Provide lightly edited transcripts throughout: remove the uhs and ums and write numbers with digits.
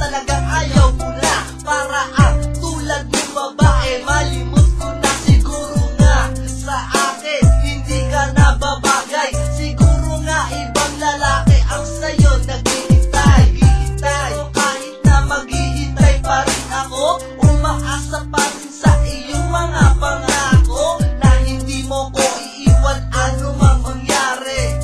talagang ayaw mo na. Para ang tulad mong babae, malimot ko na siguro nga. Sa akin, hindi ka na babagay. Siguro nga ibang lalaki ang sa'yo naghihintay. Pero kahit na maghihintay pa rin ako, umaasa pa rin sa iyong mga pangako na hindi mo ko iiwan ano mang mangyari.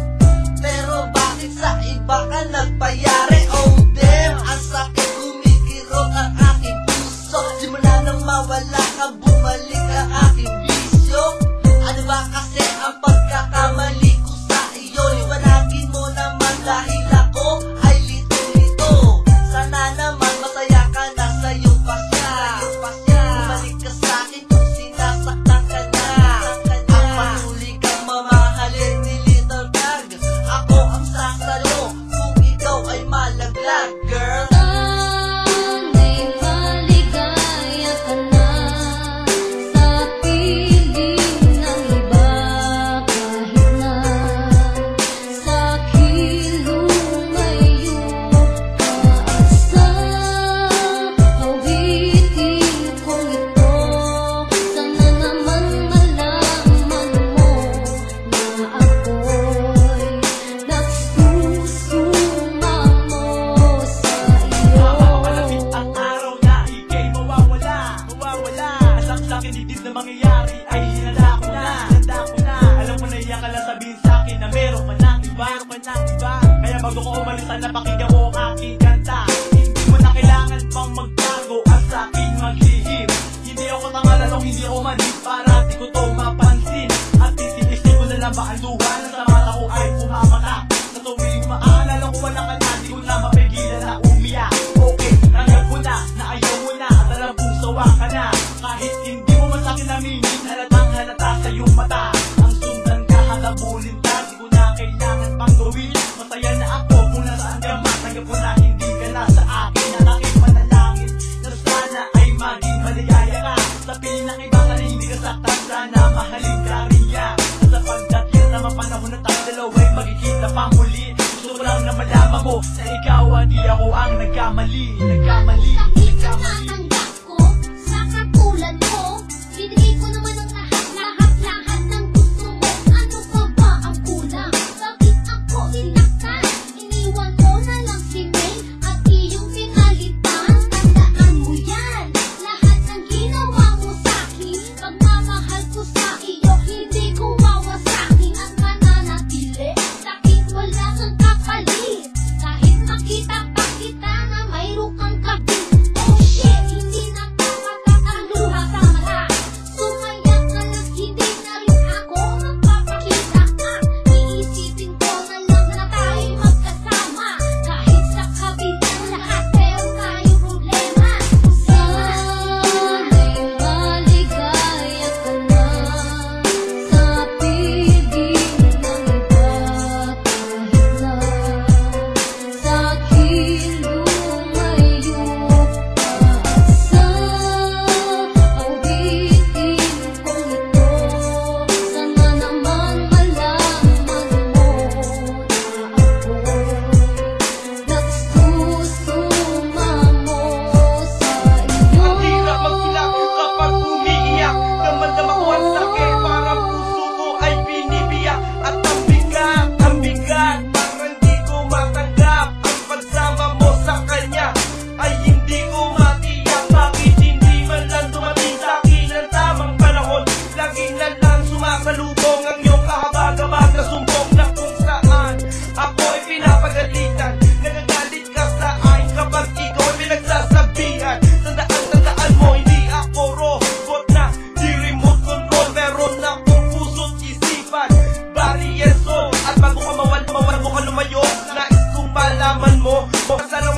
Pero bakit sa iba ka nagpayari? Oh damn, ang sakit, kumikirot ang aking puso. Simula nang mawala ka, bumalik ang aking bisyo. Ano ba kasi ang pagkakamali ko sa iyo? Liwanagin mo naman dahil ako ay lito-lito. Sana naman masaya ka na sa iyong pasya. Bumalik ka sa akin kung sinasaktan ka na. Ang patuloy kang mamahalin ni Little Dog. Ako ang sasalo kung ikaw ay malaglag, girl. Sana'y maligaya ka na sa piling ng iba, kahit na sa kilong-layo ka. At sa awitin kong ito, sana naman malaman mo na ako'y nagsusumamo sa iyo. Malapit ang araw na ika'y mawawala. Asak-sakin dibdib na mangyayari ay hinanda ko na. Alam mo na iyan ka lang sabihin sa'kin na meron ka ng iba. Kaya bago ko umalis sana pakinggan mo ang aking kanta. Hindi mo na kailangan pang magbago at sa'kin maglihim. Hindi ako tanga, lalong hindi ako manis para di ko to mapansin. At titiisin ko na lang ba ang luha na sa mata ko ay pumamata. Sa tuwing maaalala ko wala ka na, di ko na mapigilan na umiyak. Okay, tanggap ko na ayaw mo na at alam kong sawa ka na. Kahit hindi mo man sa'kin aminin, halatang halata sa iyong mata. Ang sundan ka, halabulin ka, di ko na kailangan pang gawin. Masaya na ako kung nasaan ka man. Tanggap ko na hindi ka na sa akin. Ang aking panalangin na sana ay maging maligaya ka. Sa piling ng iba ka hindi ka saktan, sana mahalin ka rin niya. Sa pagdating naman panahon na tayo dalawa'y magkikita pa muli. Gusto ko lang na malaman mo na ikaw hindi ako ang nagkamali. Tinatanggap ko sa katulad mo. Binigay ko naman ang lahat ng gusto mo. Ano pa ba ang kulang? Bakit ako inaktan? Iniwan ko na lang si May at iyong pinalitan. Tandaan mo yan, lahat ng ginawa mo sa'kin. Pagmamahal ko sa iyo, hindi ko wawasakin. At mananatili, sa'kin wala kang kapalit. Kahit makita pa kita na mayroon kang kabit. Oh shit, hindi na kamagat ang luha sa mata. Sumaya ka lang, hindi na rin ako magpapakita ka. Iisipin ko na lang na tayo'y magkasama. Kahit sa kabilang lahat, meron tayong problema. Sana'y maligaya ka na sa piling ng iba, kahit na sa kilong-layo ka. At sa awitin kong ito, sana naman malaman mo na ako'y nagsusumamo sa iyo. Ang hirap magsilak kapag umiiyak. Damdam ko ang sakit, parang puso ko ay binibiyak. At ang bigat, parang di ko matanggap. Ang pagsama mo sa kanya ay hindi ko matiyak. Bakit hindi man lang dumating sa'kin ang tamang panahon? Lagi na lang sumasalubong ang iyong kahabag-habag na sumbong na kung saan ako ay pinapagalitan. Nagagalit ka sa akin kapag ikaw ay pinagsasabihan. Tandaan mo, hindi ako robot na di remote control. Meron akong puso't isipan, bari yeso. At bago ka mawala mo ka lumayo, nais kong malaman mo. Sana